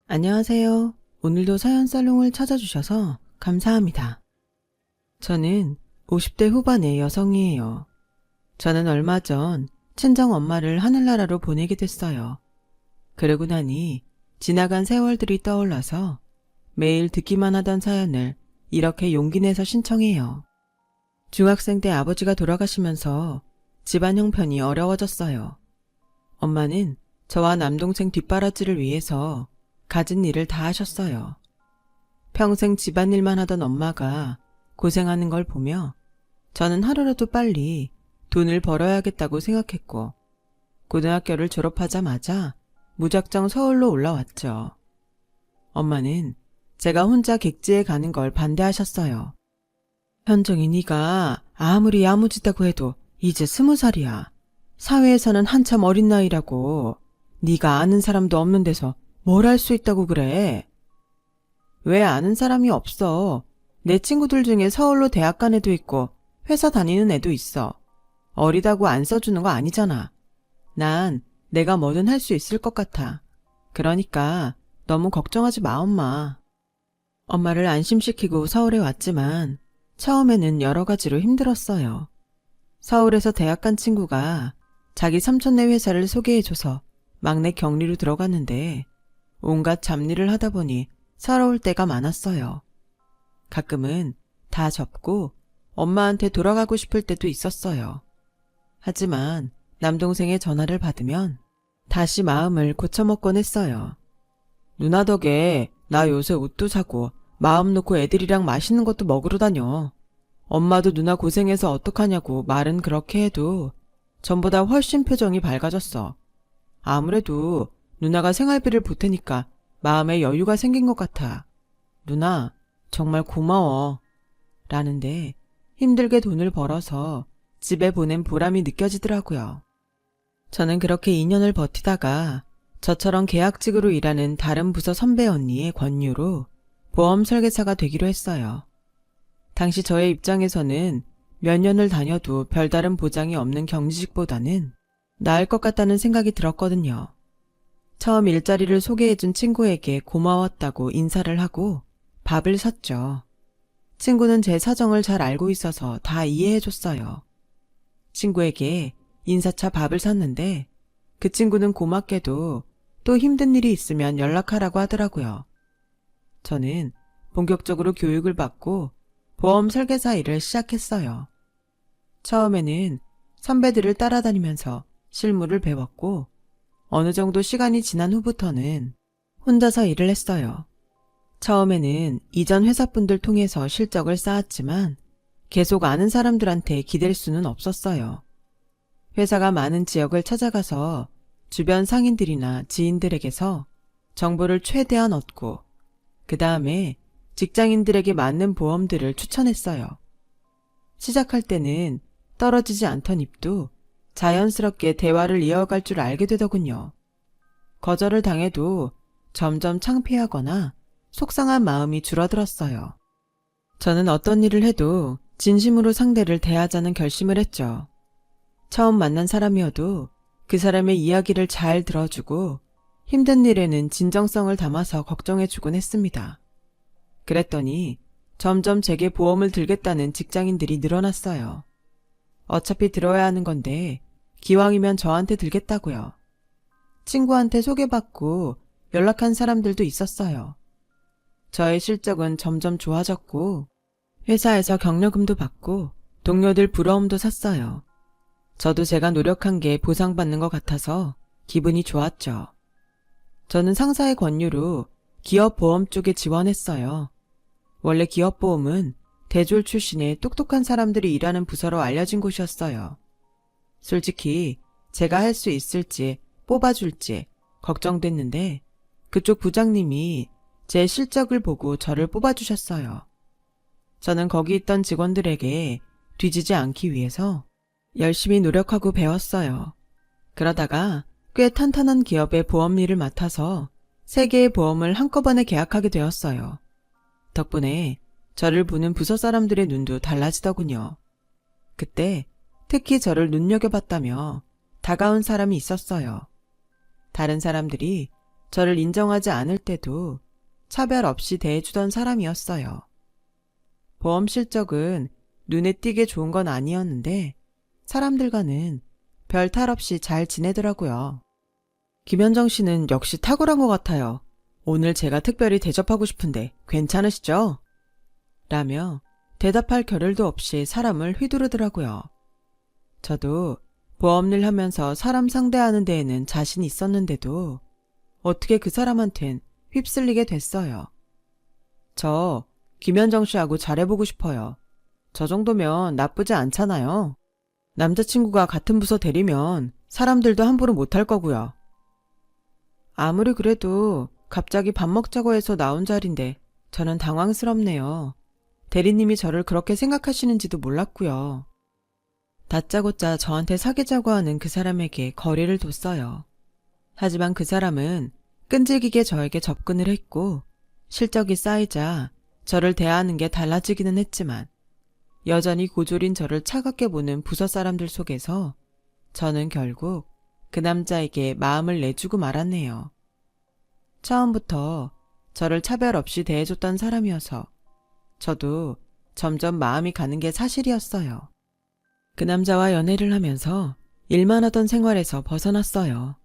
안녕하세요. 오늘도 사연살롱을 찾아주셔서 감사합니다. 저는 50대 후반의 여성이에요. 저는 얼마 전 친정 엄마를 하늘나라로 보내게 됐어요. 그러고 나니 지나간 세월들이 떠올라서 매일 듣기만 하던 사연을 이렇게 용기 내서 신청해요. 중학생 때 아버지가 돌아가시면서 집안 형편이 어려워졌어요. 엄마는 저와 남동생 뒷바라지를 위해서 가진 일을 다 하셨어요. 평생 집안일만 하던 엄마가 고생하는 걸 보며 저는 하루라도 빨리 돈을 벌어야겠다고 생각했고, 고등학교를 졸업하자마자 무작정 서울로 올라왔죠. 엄마는 제가 혼자 객지에 가는 걸 반대하셨어요. 현정이 네가 아무리 야무지다고 해도 이제 20살이야. 사회에서는 한참 어린 나이라고. 네가 아는 사람도 없는 데서 뭘 할 수 있다고 그래? 왜 아는 사람이 없어? 내 친구들 중에 서울로 대학 간 애도 있고 회사 다니는 애도 있어. 어리다고 안 써주는 거 아니잖아. 난 내가 뭐든 할 수 있을 것 같아. 그러니까 너무 걱정하지 마, 엄마. 엄마를 안심시키고 서울에 왔지만 처음에는 여러 가지로 힘들었어요. 서울에서 대학 간 친구가 자기 삼촌네 회사를 소개해줘서 막내 격리로 들어갔는데 온갖 잡일을 하다 보니 서러울 때가 많았어요. 가끔은 다 접고 엄마한테 돌아가고 싶을 때도 있었어요. 하지만 남동생의 전화를 받으면 다시 마음을 고쳐먹곤 했어요. 누나 덕에 나 요새 옷도 사고 마음 놓고 애들이랑 맛있는 것도 먹으러 다녀. 엄마도 누나 고생해서 어떡하냐고 말은 그렇게 해도 전보다 훨씬 표정이 밝아졌어. 아무래도 누나가 생활비를 보태니까 마음에 여유가 생긴 것 같아. 누나, 정말 고마워. 라는데 힘들게 돈을 벌어서 집에 보낸 보람이 느껴지더라고요. 저는 그렇게 2년을 버티다가 저처럼 계약직으로 일하는 다른 부서 선배 언니의 권유로 보험 설계사가 되기로 했어요. 당시 저의 입장에서는 몇 년을 다녀도 별다른 보장이 없는 경직보다는 나을 것 같다는 생각이 들었거든요. 처음 일자리를 소개해준 친구에게 고마웠다고 인사를 하고 밥을 샀죠. 친구는 제 사정을 잘 알고 있어서 다 이해해줬어요. 친구에게 인사차 밥을 샀는데 그 친구는 고맙게도 또 힘든 일이 있으면 연락하라고 하더라고요. 저는 본격적으로 교육을 받고 보험 설계사 일을 시작했어요. 처음에는 선배들을 따라다니면서 실무를 배웠고 어느 정도 시간이 지난 후부터는 혼자서 일을 했어요. 처음에는 이전 회사분들 통해서 실적을 쌓았지만 계속 아는 사람들한테 기댈 수는 없었어요. 회사가 많은 지역을 찾아가서 주변 상인들이나 지인들에게서 정보를 최대한 얻고 그 다음에 직장인들에게 맞는 보험들을 추천했어요. 시작할 때는 떨어지지 않던 입도 자연스럽게 대화를 이어갈 줄 알게 되더군요. 거절을 당해도 점점 창피하거나 속상한 마음이 줄어들었어요. 저는 어떤 일을 해도 진심으로 상대를 대하자는 결심을 했죠. 처음 만난 사람이어도 그 사람의 이야기를 잘 들어주고 힘든 일에는 진정성을 담아서 걱정해주곤 했습니다. 그랬더니 점점 제게 보험을 들겠다는 직장인들이 늘어났어요. 어차피 들어야 하는 건데 기왕이면 저한테 들겠다고요. 친구한테 소개받고 연락한 사람들도 있었어요. 저의 실적은 점점 좋아졌고 회사에서 격려금도 받고 동료들 부러움도 샀어요. 저도 제가 노력한 게 보상받는 것 같아서 기분이 좋았죠. 저는 상사의 권유로 기업보험 쪽에 지원했어요. 원래 기업보험은 대졸 출신의 똑똑한 사람들이 일하는 부서로 알려진 곳이었어요. 솔직히 제가 할 수 있을지 뽑아줄지 걱정됐는데 그쪽 부장님이 제 실적을 보고 저를 뽑아주셨어요. 저는 거기 있던 직원들에게 뒤지지 않기 위해서 열심히 노력하고 배웠어요. 그러다가 꽤 탄탄한 기업의 보험 일을 맡아서 3개의 보험을 한꺼번에 계약하게 되었어요. 덕분에 저를 보는 부서 사람들의 눈도 달라지더군요. 그때 특히 저를 눈여겨봤다며 다가온 사람이 있었어요. 다른 사람들이 저를 인정하지 않을 때도 차별 없이 대해주던 사람이었어요. 보험 실적은 눈에 띄게 좋은 건 아니었는데 사람들과는 별 탈 없이 잘 지내더라고요. 김현정 씨는 역시 탁월한 것 같아요. 오늘 제가 특별히 대접하고 싶은데 괜찮으시죠? 라며 대답할 겨를도 없이 사람을 휘두르더라고요. 저도 보험일 하면서 사람 상대하는 데에는 자신이 있었는데도 어떻게 그 사람한텐 휩쓸리게 됐어요. 저 김현정 씨하고 잘해보고 싶어요. 저 정도면 나쁘지 않잖아요. 남자친구가 같은 부서 대리면 사람들도 함부로 못할 거고요. 아무리 그래도 갑자기 밥 먹자고 해서 나온 자리인데 저는 당황스럽네요. 대리님이 저를 그렇게 생각하시는지도 몰랐고요. 다짜고짜 저한테 사귀자고 하는 그 사람에게 거리를 뒀어요. 하지만 그 사람은 끈질기게 저에게 접근을 했고 실적이 쌓이자 저를 대하는 게 달라지기는 했지만 여전히 고졸인 저를 차갑게 보는 부서 사람들 속에서 저는 결국 그 남자에게 마음을 내주고 말았네요. 처음부터 저를 차별 없이 대해줬던 사람이어서 저도 점점 마음이 가는 게 사실이었어요. 그 남자와 연애를 하면서 일만 하던 생활에서 벗어났어요.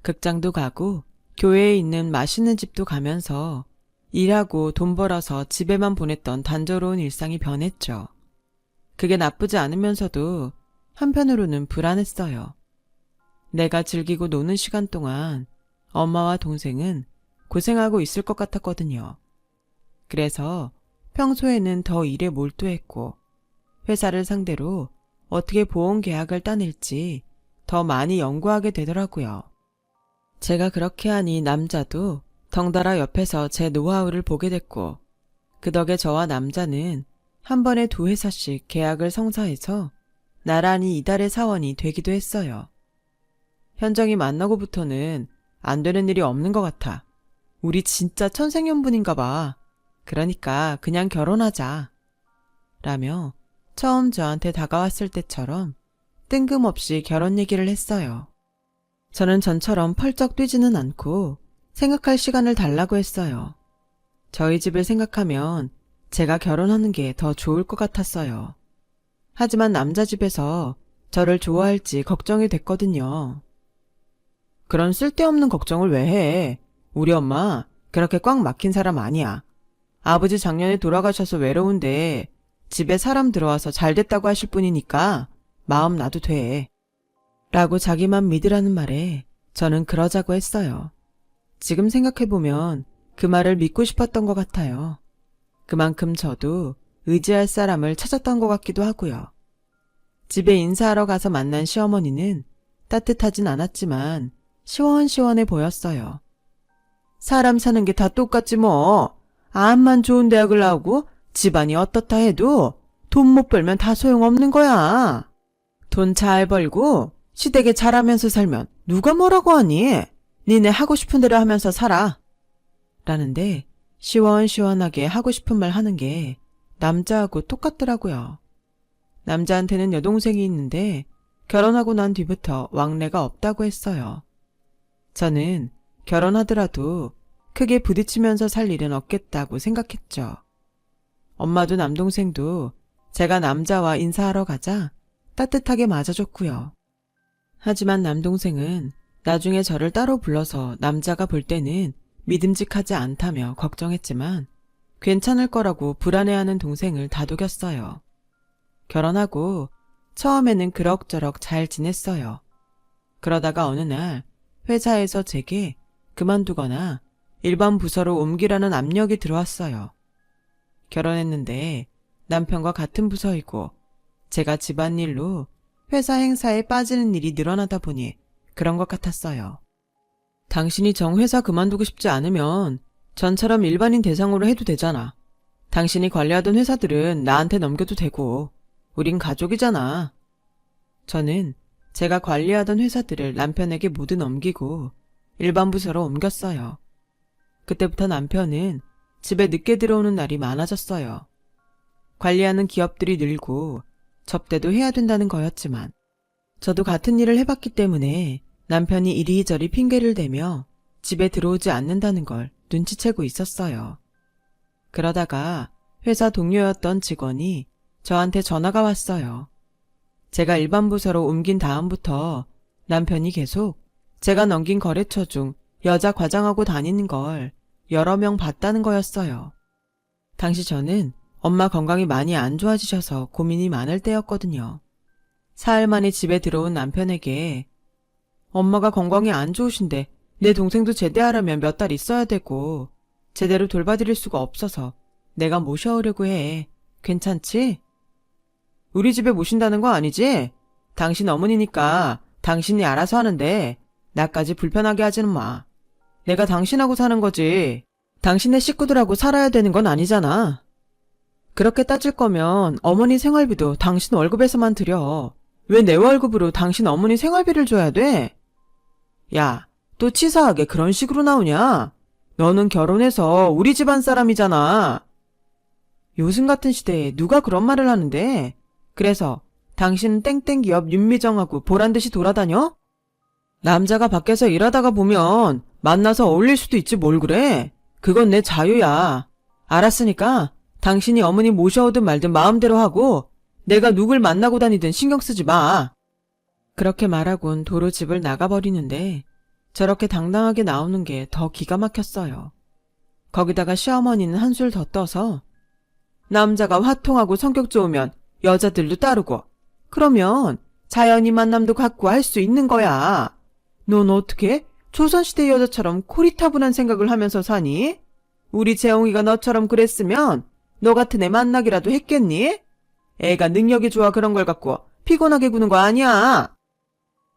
극장도 가고 교회에 있는 맛있는 집도 가면서 일하고 돈 벌어서 집에만 보냈던 단조로운 일상이 변했죠. 그게 나쁘지 않으면서도 한편으로는 불안했어요. 내가 즐기고 노는 시간 동안 엄마와 동생은 고생하고 있을 것 같았거든요. 그래서 평소에는 더 일에 몰두했고 회사를 상대로 어떻게 보험 계약을 따낼지 더 많이 연구하게 되더라고요. 제가 그렇게 하니 남자도 덩달아 옆에서 제 노하우를 보게 됐고 그 덕에 저와 남자는 한 번에 2회사씩 계약을 성사해서 나란히 이달의 사원이 되기도 했어요. 현정이 만나고부터는 안 되는 일이 없는 것 같아. 우리 진짜 천생연분인가 봐. 그러니까 그냥 결혼하자. 라며 처음 저한테 다가왔을 때처럼 뜬금없이 결혼 얘기를 했어요. 저는 전처럼 펄쩍 뛰지는 않고 생각할 시간을 달라고 했어요. 저희 집을 생각하면 제가 결혼하는 게 더 좋을 것 같았어요. 하지만 남자 집에서 저를 좋아할지 걱정이 됐거든요. 그런 쓸데없는 걱정을 왜 해? 우리 엄마 그렇게 꽉 막힌 사람 아니야. 아버지 작년에 돌아가셔서 외로운데 집에 사람 들어와서 잘 됐다고 하실 뿐이니까 마음 놔도 돼. 라고 자기만 믿으라는 말에 저는 그러자고 했어요. 지금 생각해보면 그 말을 믿고 싶었던 것 같아요. 그만큼 저도 의지할 사람을 찾았던 것 같기도 하고요. 집에 인사하러 가서 만난 시어머니는 따뜻하진 않았지만 시원시원해 보였어요. 사람 사는 게 다 똑같지 뭐. 암만 좋은 대학을 나오고 집안이 어떻다 해도 돈 못 벌면 다 소용없는 거야. 돈 잘 벌고 시댁에 잘하면서 살면 누가 뭐라고 하니? 니네 하고 싶은 대로 하면서 살아. 라는데 시원시원하게 하고 싶은 말 하는 게 남자하고 똑같더라고요. 남자한테는 여동생이 있는데 결혼하고 난 뒤부터 왕래가 없다고 했어요. 저는 결혼하더라도 크게 부딪히면서 살 일은 없겠다고 생각했죠. 엄마도 남동생도 제가 남자와 인사하러 가자 따뜻하게 맞아줬고요. 하지만 남동생은 나중에 저를 따로 불러서 남자가 볼 때는 믿음직하지 않다며 걱정했지만 괜찮을 거라고 불안해하는 동생을 다독였어요. 결혼하고 처음에는 그럭저럭 잘 지냈어요. 그러다가 어느 날 회사에서 제게 그만두거나 일반 부서로 옮기라는 압력이 들어왔어요. 결혼했는데 남편과 같은 부서이고 제가 집안일로 회사 행사에 빠지는 일이 늘어나다 보니 그런 것 같았어요. 당신이 정 회사 그만두고 싶지 않으면 전처럼 일반인 대상으로 해도 되잖아. 당신이 관리하던 회사들은 나한테 넘겨도 되고 우린 가족이잖아. 저는 제가 관리하던 회사들을 남편에게 모두 넘기고 일반 부서로 옮겼어요. 그때부터 남편은 집에 늦게 들어오는 날이 많아졌어요. 관리하는 기업들이 늘고 접대도 해야 된다는 거였지만 저도 같은 일을 해봤기 때문에 남편이 이리저리 핑계를 대며 집에 들어오지 않는다는 걸 눈치채고 있었어요. 그러다가 회사 동료였던 직원이 저한테 전화가 왔어요. 제가 일반 부서로 옮긴 다음부터 남편이 계속 제가 넘긴 거래처 중 여자 과장하고 다니는 걸 여러 명 봤다는 거였어요. 당시 저는 엄마 건강이 많이 안 좋아지셔서 고민이 많을 때였거든요. 사흘 만에 집에 들어온 남편에게 엄마가 건강이 안 좋으신데 내 동생도 제대하려면 몇 달 있어야 되고 제대로 돌봐드릴 수가 없어서 내가 모셔오려고 해. 괜찮지? 우리 집에 모신다는 거 아니지? 당신 어머니니까 당신이 알아서 하는데 나까지 불편하게 하지는 마. 내가 당신하고 사는 거지. 당신네 식구들하고 살아야 되는 건 아니잖아. 그렇게 따질 거면 어머니 생활비도 당신 월급에서만 드려. 왜 내 월급으로 당신 어머니 생활비를 줘야 돼? 야, 또 치사하게 그런 식으로 나오냐? 너는 결혼해서 우리 집안 사람이잖아. 요즘 같은 시대에 누가 그런 말을 하는데? 그래서 당신은 땡땡 기업 윤미정하고 보란듯이 돌아다녀? 남자가 밖에서 일하다가 보면 만나서 어울릴 수도 있지 뭘 그래? 그건 내 자유야. 알았으니까 당신이 어머니 모셔오든 말든 마음대로 하고 내가 누굴 만나고 다니든 신경 쓰지 마. 그렇게 말하곤 도로 집을 나가버리는데 저렇게 당당하게 나오는 게 더 기가 막혔어요. 거기다가 시어머니는 한술 더 떠서 남자가 화통하고 성격 좋으면 여자들도 따르고 그러면 자연히 만남도 갖고 할 수 있는 거야. 넌 어떻게 조선시대 여자처럼 코리타분한 생각을 하면서 사니? 우리 재홍이가 너처럼 그랬으면 너 같은 애 만나기라도 했겠니? 애가 능력이 좋아 그런 걸 갖고 피곤하게 구는 거 아니야.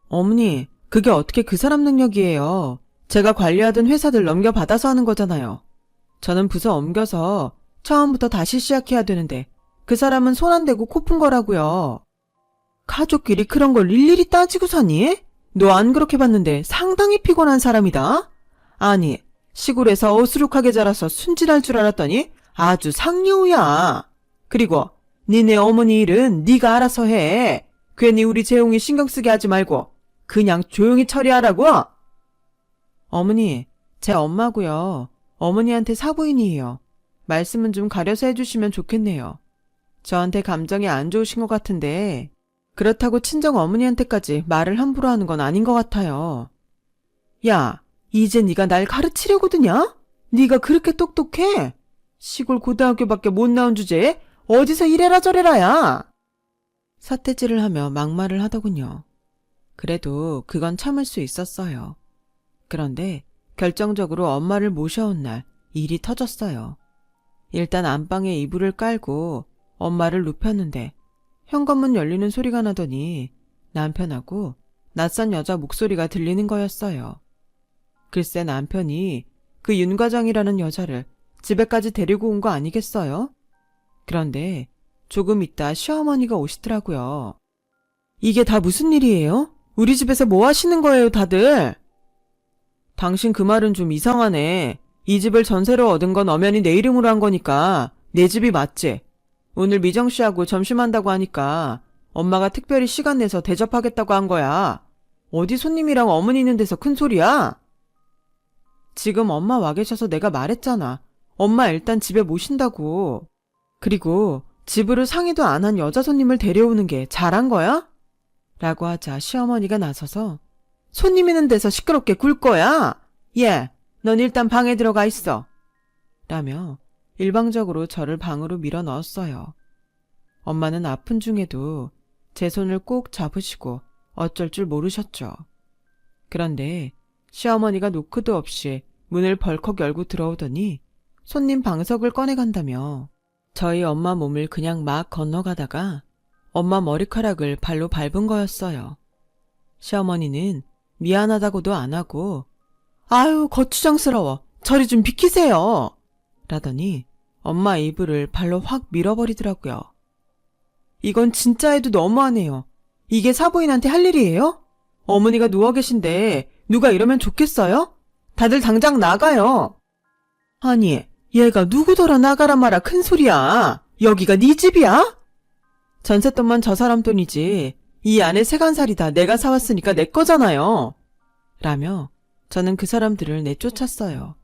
어머니, 그게 어떻게 그 사람 능력이에요. 제가 관리하던 회사들 넘겨받아서 하는 거잖아요. 저는 부서 옮겨서 처음부터 다시 시작해야 되는데 그 사람은 손 안 대고 코 푼 거라고요. 가족끼리 그런 걸 일일이 따지고 사니? 너 안 그렇게 봤는데 상당히 피곤한 사람이다. 아니, 시골에서 어수룩하게 자라서 순진할 줄 알았더니 아주 상여우야. 그리고 니네 어머니 일은 네가 알아서 해. 괜히 우리 재홍이 신경 쓰게 하지 말고 그냥 조용히 처리하라고. 어머니, 제 엄마고요. 어머니한테 사부인이에요. 말씀은 좀 가려서 해주시면 좋겠네요. 저한테 감정이 안 좋으신 것 같은데 그렇다고 친정 어머니한테까지 말을 함부로 하는 건 아닌 것 같아요. 야, 이제 네가 날 가르치려고 드냐? 네가 그렇게 똑똑해? 시골 고등학교밖에 못 나온 주제에 어디서 이래라 저래라야. 삿대질을 하며 막말을 하더군요. 그래도 그건 참을 수 있었어요. 그런데 결정적으로 엄마를 모셔온 날 일이 터졌어요. 일단 안방에 이불을 깔고 엄마를 눕혔는데 현관문 열리는 소리가 나더니 남편하고 낯선 여자 목소리가 들리는 거였어요. 글쎄 남편이 그 윤 과장이라는 여자를 집에까지 데리고 온 거 아니겠어요? 그런데 조금 있다 시어머니가 오시더라고요. 이게 다 무슨 일이에요? 우리 집에서 뭐 하시는 거예요 다들? 당신 그 말은 좀 이상하네. 이 집을 전세로 얻은 건 엄연히 내 이름으로 한 거니까 내 집이 맞지? 오늘 미정 씨하고 점심한다고 하니까 엄마가 특별히 시간 내서 대접하겠다고 한 거야. 어디 손님이랑 어머니 있는 데서 큰 소리야? 지금 엄마 와 계셔서 내가 말했잖아. 엄마 일단 집에 모신다고. 그리고 집으로 상의도 안 한 여자 손님을 데려오는 게 잘한 거야? 라고 하자 시어머니가 나서서 손님 있는 데서 시끄럽게 굴 거야? 예, 넌 일단 방에 들어가 있어. 라며 일방적으로 저를 방으로 밀어 넣었어요. 엄마는 아픈 중에도 제 손을 꼭 잡으시고 어쩔 줄 모르셨죠. 그런데 시어머니가 노크도 없이 문을 벌컥 열고 들어오더니 손님 방석을 꺼내간다며 저희 엄마 몸을 그냥 막 건너가다가 엄마 머리카락을 발로 밟은 거였어요. 시어머니는 미안하다고도 안 하고 아유 거추장스러워. 저리 좀 비키세요. 라더니 엄마 이불을 발로 확 밀어버리더라고요. 이건 진짜 해도 너무하네요. 이게 사부인한테 할 일이에요? 어머니가 누워 계신데 누가 이러면 좋겠어요? 다들 당장 나가요. 아니 얘가 누구더러 나가라 마라 큰 소리야. 여기가 네 집이야? 전셋돈만 저 사람 돈이지 이 안에 세간살이 다 내가 사왔으니까 내 거잖아요. 라며 저는 그 사람들을 내쫓았어요.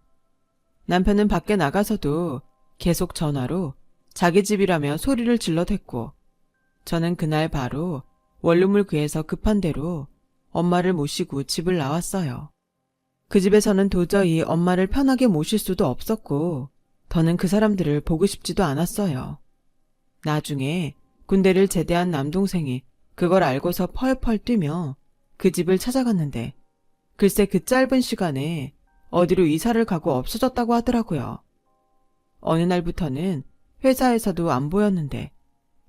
남편은 밖에 나가서도 계속 전화로 자기 집이라며 소리를 질러댔고, 저는 그날 바로 원룸을 구해서 급한 대로 엄마를 모시고 집을 나왔어요. 그 집에서는 도저히 엄마를 편하게 모실 수도 없었고, 더는 그 사람들을 보고 싶지도 않았어요. 나중에 군대를 제대한 남동생이 그걸 알고서 펄펄 뛰며 그 집을 찾아갔는데, 글쎄 그 짧은 시간에 어디로 이사를 가고 없어졌다고 하더라고요. 어느 날부터는 회사에서도 안 보였는데,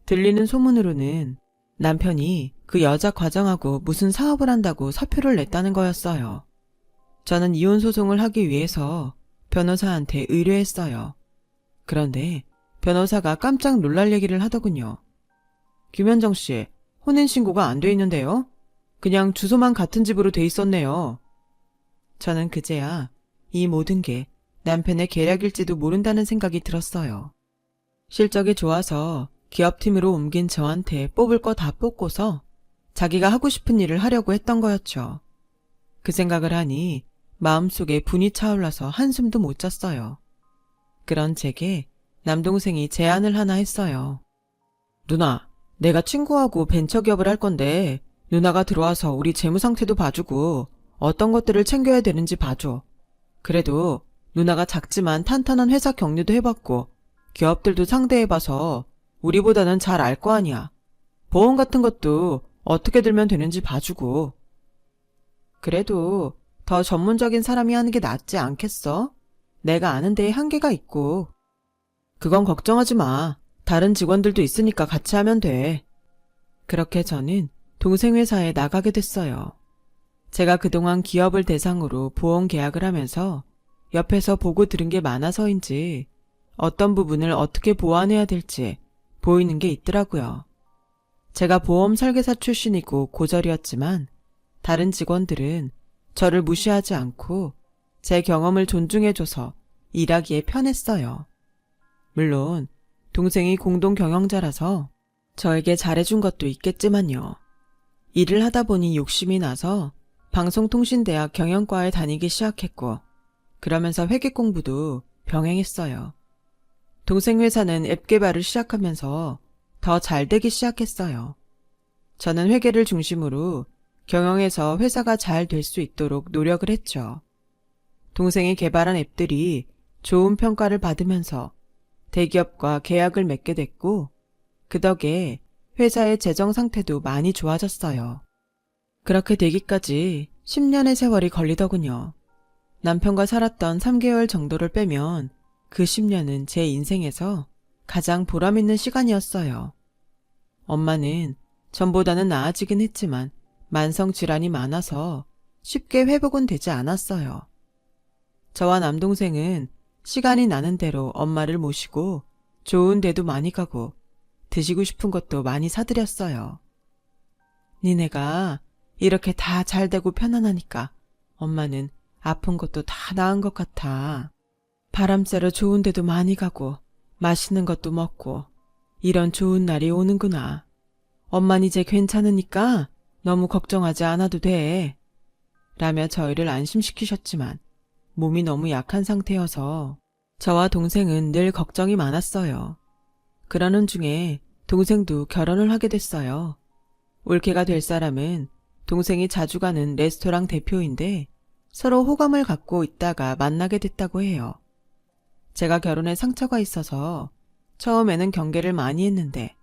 들리는 소문으로는 남편이 그 여자 과장하고 무슨 사업을 한다고 사표를 냈다는 거였어요. 저는 이혼 소송을 하기 위해서 변호사한테 의뢰했어요. 그런데 변호사가 깜짝 놀랄 얘기를 하더군요. 김현정 씨, 혼인신고가 안 돼 있는데요? 그냥 주소만 같은 집으로 돼 있었네요. 저는 그제야 이 모든 게 남편의 계략일지도 모른다는 생각이 들었어요. 실적이 좋아서 기업팀으로 옮긴 저한테 뽑을 거 다 뽑고서 자기가 하고 싶은 일을 하려고 했던 거였죠. 그 생각을 하니 마음속에 분이 차올라서 한숨도 못 잤어요. 그런 제게 남동생이 제안을 하나 했어요. 누나, 내가 친구하고 벤처기업을 할 건데 누나가 들어와서 우리 재무 상태도 봐주고 어떤 것들을 챙겨야 되는지 봐줘. 그래도 누나가 작지만 탄탄한 회사 경리도 해봤고 기업들도 상대해봐서 우리보다는 잘 알 거 아니야. 보험 같은 것도 어떻게 들면 되는지 봐주고. 그래도 더 전문적인 사람이 하는 게 낫지 않겠어? 내가 아는 데에 한계가 있고. 그건 걱정하지 마. 다른 직원들도 있으니까 같이 하면 돼. 그렇게 저는 동생 회사에 나가게 됐어요. 제가 그동안 기업을 대상으로 보험 계약을 하면서 옆에서 보고 들은 게 많아서인지 어떤 부분을 어떻게 보완해야 될지 보이는 게 있더라고요. 제가 보험 설계사 출신이고 고졸이었지만 다른 직원들은 저를 무시하지 않고 제 경험을 존중해줘서 일하기에 편했어요. 물론 동생이 공동 경영자라서 저에게 잘해준 것도 있겠지만요. 일을 하다 보니 욕심이 나서 방송통신대학 경영과에 다니기 시작했고 그러면서 회계 공부도 병행했어요. 동생 회사는 앱 개발을 시작하면서 더 잘 되기 시작했어요. 저는 회계를 중심으로 경영에서 회사가 잘 될 수 있도록 노력을 했죠. 동생이 개발한 앱들이 좋은 평가를 받으면서 대기업과 계약을 맺게 됐고 그 덕에 회사의 재정 상태도 많이 좋아졌어요. 그렇게 되기까지 10년의 세월이 걸리더군요. 남편과 살았던 3개월 정도를 빼면 그 10년은 제 인생에서 가장 보람있는 시간이었어요. 엄마는 전보다는 나아지긴 했지만 만성질환이 많아서 쉽게 회복은 되지 않았어요. 저와 남동생은 시간이 나는 대로 엄마를 모시고 좋은 데도 많이 가고 드시고 싶은 것도 많이 사드렸어요. 니네가 이렇게 다 잘되고 편안하니까 엄마는 아픈 것도 다 나은 것 같아. 바람 쐬러 좋은 데도 많이 가고 맛있는 것도 먹고 이런 좋은 날이 오는구나. 엄만 이제 괜찮으니까 너무 걱정하지 않아도 돼. 라며 저희를 안심시키셨지만 몸이 너무 약한 상태여서 저와 동생은 늘 걱정이 많았어요. 그러는 중에 동생도 결혼을 하게 됐어요. 올케가 될 사람은 동생이 자주 가는 레스토랑 대표인데 서로 호감을 갖고 있다가 만나게 됐다고 해요. 제가 결혼에 상처가 있어서 처음에는 경계를 많이 했는데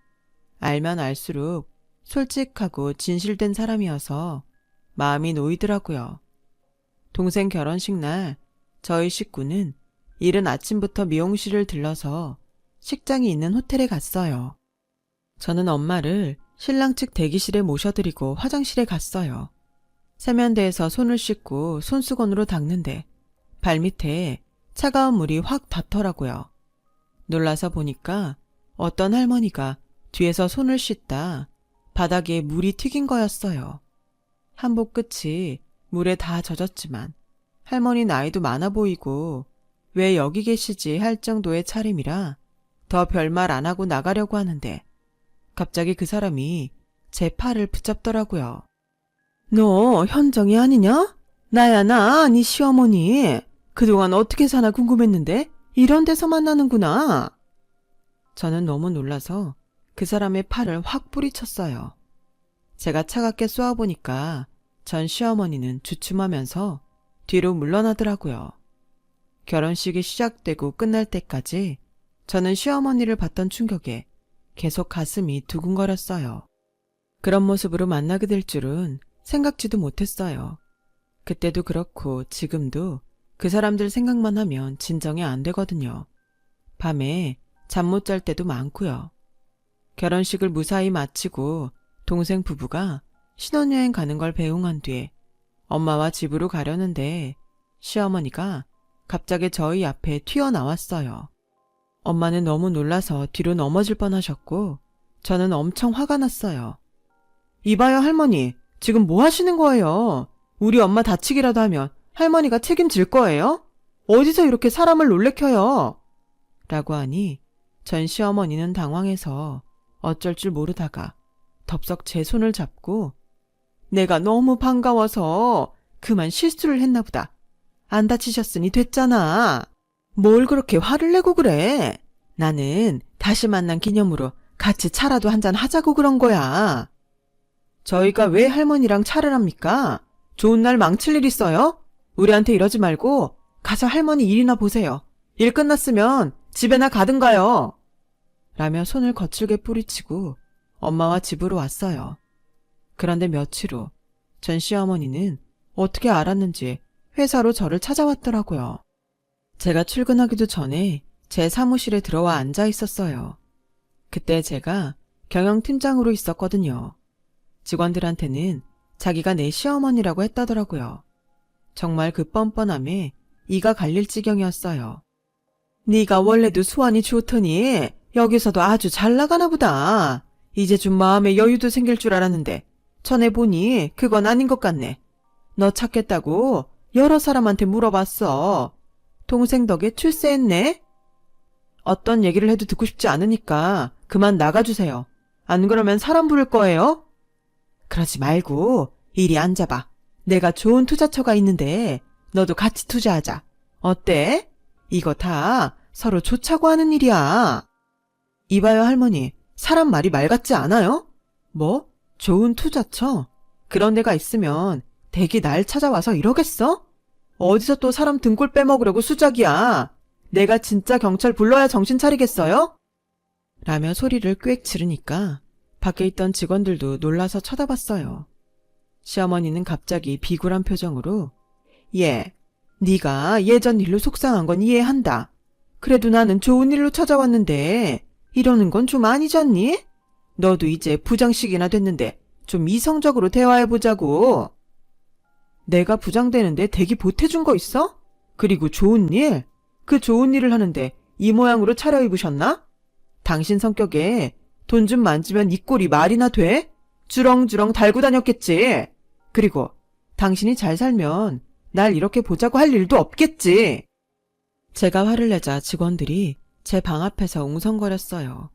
알면 알수록 솔직하고 진실된 사람이어서 마음이 놓이더라고요. 동생 결혼식 날 저희 식구는 이른 아침부터 미용실을 들러서 식장이 있는 호텔에 갔어요. 저는 엄마를 신랑 측 대기실에 모셔드리고 화장실에 갔어요. 세면대에서 손을 씻고 손수건으로 닦는데 발밑에 차가운 물이 확 닿더라고요. 놀라서 보니까 어떤 할머니가 뒤에서 손을 씻다 바닥에 물이 튀긴 거였어요. 한복 끝이 물에 다 젖었지만 할머니 나이도 많아 보이고 왜 여기 계시지 할 정도의 차림이라 더 별말 안 하고 나가려고 하는데 갑자기 그 사람이 제 팔을 붙잡더라고요. 너 현정이 아니냐? 나야 나, 네 시어머니. 그동안 어떻게 사나 궁금했는데 이런 데서 만나는구나. 저는 너무 놀라서 그 사람의 팔을 확 뿌리쳤어요. 제가 차갑게 쏘아보니까 전 시어머니는 주춤하면서 뒤로 물러나더라고요. 결혼식이 시작되고 끝날 때까지 저는 시어머니를 봤던 충격에 계속 가슴이 두근거렸어요. 그런 모습으로 만나게 될 줄은 생각지도 못했어요. 그때도 그렇고 지금도 그 사람들 생각만 하면 진정이 안 되거든요. 밤에 잠 못 잘 때도 많고요. 결혼식을 무사히 마치고 동생 부부가 신혼여행 가는 걸 배웅한 뒤에 엄마와 집으로 가려는데 시어머니가 갑자기 저희 앞에 튀어나왔어요. 엄마는 너무 놀라서 뒤로 넘어질 뻔하셨고 저는 엄청 화가 났어요. 이봐요 할머니, 지금 뭐 하시는 거예요? 우리 엄마 다치기라도 하면 할머니가 책임질 거예요? 어디서 이렇게 사람을 놀래켜요? 라고 하니 전 시어머니는 당황해서 어쩔 줄 모르다가 덥석 제 손을 잡고 내가 너무 반가워서 그만 실수를 했나 보다. 안 다치셨으니 됐잖아. 뭘 그렇게 화를 내고 그래? 나는 다시 만난 기념으로 같이 차라도 한잔 하자고 그런 거야. 저희가 왜 할머니랑 차를 합니까? 좋은 날 망칠 일 있어요? 우리한테 이러지 말고 가서 할머니 일이나 보세요. 일 끝났으면 집에나 가든가요. 라며 손을 거칠게 뿌리치고 엄마와 집으로 왔어요. 그런데 며칠 후 전 시어머니는 어떻게 알았는지 회사로 저를 찾아왔더라고요. 제가 출근하기도 전에 제 사무실에 들어와 앉아 있었어요. 그때 제가 경영팀장으로 있었거든요. 직원들한테는 자기가 내 시어머니라고 했다더라고요. 정말 그 뻔뻔함에 이가 갈릴 지경이었어요. 네가 원래도 수완이 좋더니 여기서도 아주 잘 나가나 보다. 이제 좀 마음에 여유도 생길 줄 알았는데 전에 보니 그건 아닌 것 같네. 너 찾겠다고 여러 사람한테 물어봤어. 동생 덕에 출세했네? 어떤 얘기를 해도 듣고 싶지 않으니까 그만 나가주세요. 안 그러면 사람 부를 거예요? 그러지 말고 이리 앉아봐. 내가 좋은 투자처가 있는데 너도 같이 투자하자. 어때? 이거 다 서로 좋자고 하는 일이야. 이봐요 할머니, 사람 말이 말 같지 않아요? 뭐? 좋은 투자처? 그런 데가 있으면 댁이 날 찾아와서 이러겠어? 어디서 또 사람 등골 빼먹으려고 수작이야. 내가 진짜 경찰 불러야 정신 차리겠어요? 라며 소리를 꽥 지르니까 밖에 있던 직원들도 놀라서 쳐다봤어요. 시어머니는 갑자기 비굴한 표정으로 네가 예전 일로 속상한 건 이해한다. 그래도 나는 좋은 일로 찾아왔는데 이러는 건 좀 아니잖니? 너도 이제 부장씩이나 됐는데 좀 이성적으로 대화해보자고. 내가 부장 되는데 댁이 보태준 거 있어? 그리고 좋은 일? 그 좋은 일을 하는데 이 모양으로 차려입으셨나? 당신 성격에 돈 좀 만지면 이 꼴이 말이나 돼? 주렁주렁 달고 다녔겠지. 그리고 당신이 잘 살면 날 이렇게 보자고 할 일도 없겠지. 제가 화를 내자 직원들이 제 방 앞에서 웅성거렸어요.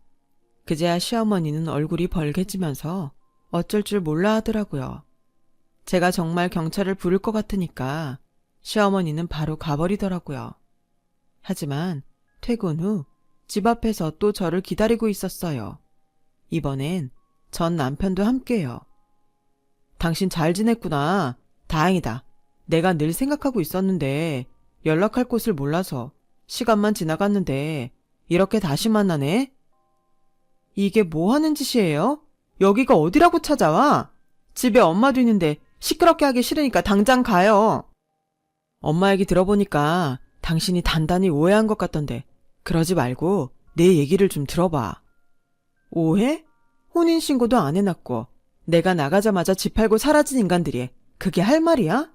그제야 시어머니는 얼굴이 벌개지면서 어쩔 줄 몰라 하더라고요. 제가 정말 경찰을 부를 것 같으니까 시어머니는 바로 가버리더라고요. 하지만 퇴근 후 집 앞에서 또 저를 기다리고 있었어요. 이번엔 전 남편도 함께요. 당신 잘 지냈구나. 다행이다. 내가 늘 생각하고 있었는데 연락할 곳을 몰라서 시간만 지나갔는데 이렇게 다시 만나네? 이게 뭐 하는 짓이에요? 여기가 어디라고 찾아와? 집에 엄마도 있는데 시끄럽게 하기 싫으니까 당장 가요. 엄마 얘기 들어보니까 당신이 단단히 오해한 것 같던데 그러지 말고 내 얘기를 좀 들어봐. 오해? 혼인신고도 안 해놨고 내가 나가자마자 집 팔고 사라진 인간들이 그게 할 말이야?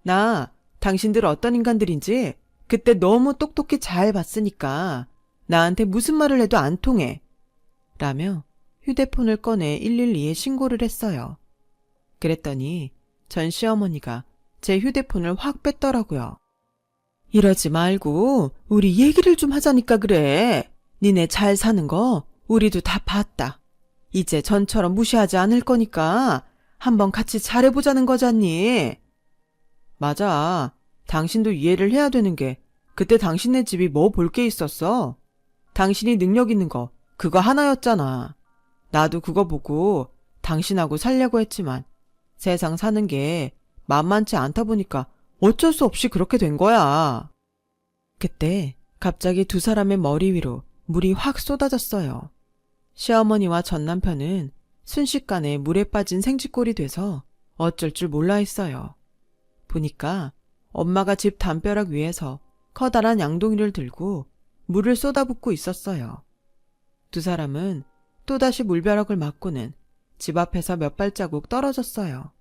나 당신들 어떤 인간들인지 그때 너무 똑똑히 잘 봤으니까 나한테 무슨 말을 해도 안 통해. 라며 휴대폰을 꺼내 112에 신고를 했어요. 그랬더니 전 시어머니가 제 휴대폰을 확 뺐더라고요. 이러지 말고 우리 얘기를 좀 하자니까 그래. 니네 잘 사는 거 우리도 다 봤다. 이제 전처럼 무시하지 않을 거니까 한번 같이 잘해보자는 거잖니. 맞아. 당신도 이해를 해야 되는 게 그때 당신네 집이 뭐 볼 게 있었어? 당신이 능력 있는 거 그거 하나였잖아. 나도 그거 보고 당신하고 살려고 했지만 세상 사는 게 만만치 않다 보니까 어쩔 수 없이 그렇게 된 거야. 그때 갑자기 두 사람의 머리 위로 물이 확 쏟아졌어요. 시어머니와 전 남편은 순식간에 물에 빠진 생쥐꼴이 돼서 어쩔 줄 몰라 했어요. 보니까 엄마가 집 담벼락 위에서 커다란 양동이를 들고 물을 쏟아붓고 있었어요. 두 사람은 또다시 물벼락을 맞고는 집 앞에서 몇 발자국 떨어졌어요.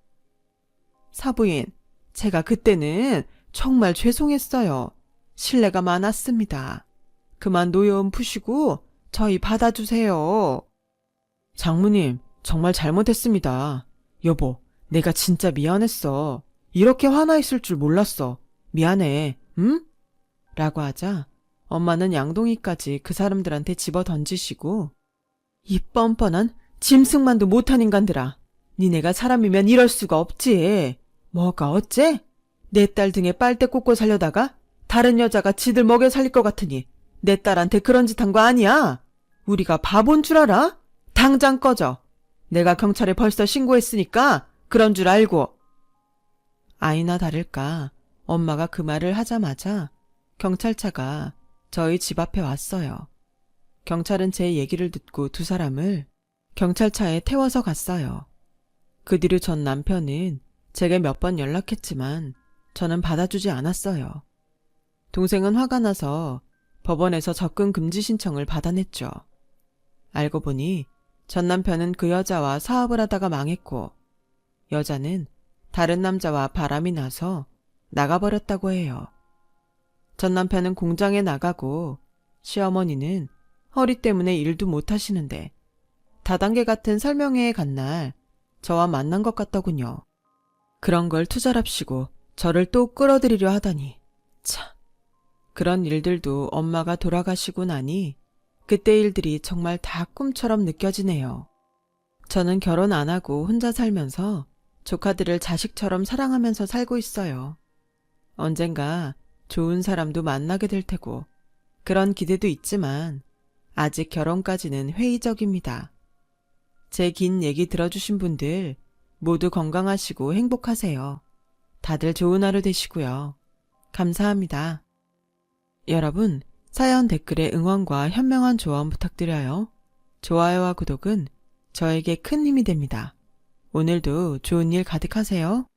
사부인, 제가 그때는 정말 죄송했어요. 실례가 많았습니다. 그만 노여움 푸시고 저희 받아주세요. 장모님, 정말 잘못했습니다. 여보, 내가 진짜 미안했어. 이렇게 화나 있을 줄 몰랐어. 미안해, 응? 라고 하자 엄마는 양동이까지 그 사람들한테 집어 던지시고 이 뻔뻔한 짐승만도 못한 인간들아. 니네가 사람이면 이럴 수가 없지. 뭐가 어째? 내 딸 등에 빨대 꽂고 살려다가 다른 여자가 지들 먹여 살릴 것 같으니 내 딸한테 그런 짓 한 거 아니야? 우리가 바본 줄 알아? 당장 꺼져. 내가 경찰에 벌써 신고했으니까 그런 줄 알고. 아니나 다를까 엄마가 그 말을 하자마자 경찰차가 저희 집 앞에 왔어요. 경찰은 제 얘기를 듣고 두 사람을 경찰차에 태워서 갔어요. 그 뒤로 전 남편은 제게 몇 번 연락했지만 저는 받아주지 않았어요. 동생은 화가 나서 법원에서 접근 금지 신청을 받아냈죠. 알고 보니 전 남편은 그 여자와 사업을 하다가 망했고 여자는 다른 남자와 바람이 나서 나가버렸다고 해요. 전 남편은 공장에 나가고 시어머니는 허리 때문에 일도 못하시는데 다단계 같은 설명회에 간 날 저와 만난 것 같더군요. 그런 걸 투절합시고 저를 또 끌어들이려 하다니. 참, 그런 일들도 엄마가 돌아가시고 나니 그때 일들이 정말 다 꿈처럼 느껴지네요. 저는 결혼 안 하고 혼자 살면서 조카들을 자식처럼 사랑하면서 살고 있어요. 언젠가 좋은 사람도 만나게 될 테고 그런 기대도 있지만 아직 결혼까지는 회의적입니다. 제 긴 얘기 들어주신 분들 모두 건강하시고 행복하세요. 다들 좋은 하루 되시고요. 감사합니다. 여러분, 사연 댓글에 응원과 현명한 조언 부탁드려요. 좋아요와 구독은 저에게 큰 힘이 됩니다. 오늘도 좋은 일 가득하세요.